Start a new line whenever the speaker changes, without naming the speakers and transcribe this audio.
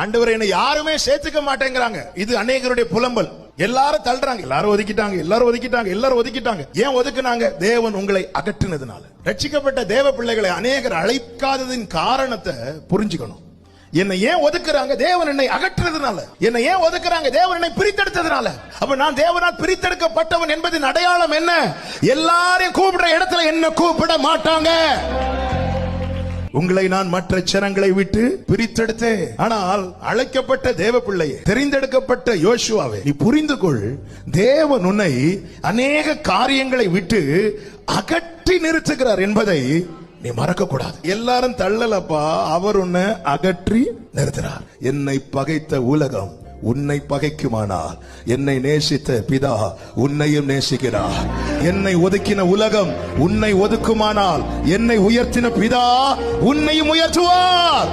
ஆண்டவரே என்னை யாருமே சேர்த்துக்க மாட்டேங்கிறாங்க. இது அநேகருடைய புலம்பல். எல்லாரும் தள்ளுறாங்க, எல்லாரும் ஒதுக்கிட்டாங்க. ஏன் ஒதுக்குனாங்க? தேவன் உங்களை அகற்றினதுனால. ரட்சிக்கப்பட்ட தேவ பிள்ளைகளை அநேகர் அழைக்காததின் காரணத்தை புரிஞ்சுக்கணும். என்னை ஏன் ஒதுக்குறாங்க? தேவன் என்னை அகற்றுறதுனால. என்னை ஏன் ஒதுக்குறாங்க? தேவன் என்னை பிரித்தெடுத்ததுனால. அப்ப நான் தேவனால் பிரித்தெடுக்கப்பட்டவன் என்பதின் அடையாளம் என்ன? எல்லாரையும் கூப்பிடுற இடத்துல என்ன கூப்பிட மாட்டாங்க. உங்களை நான் மற்ற ஜனங்களை விட்டு பிரித்தெடுத்தேன். ஆனால் அழைக்கப்பட்ட தேவ பிள்ளையே, தெரிந்தெடுக்கப்பட்ட யோசுவாவே, நீ புரிந்து கொள், தேவன் உன்னை அநேக காரியங்களை விட்டு அகற்றி நிறுத்துகிறார் என்பதை நீ மறக்க கூடாது. எல்லாரும் தள்ளலப்பா, அவர் உன்னை அகற்றி நிறுத்துறார். என்னை பகைத்த உலகம் உன்னை பகைக்குமானால் என்னை நேசித்த பிதா உன்னையும் நேசிக்கிறார். என்னை ஒதுக்கின உலகம் உன்னை ஒதுக்குமானால் என்னை உயர்த்தின பிதா உன்னையும் உயர்த்துவார்.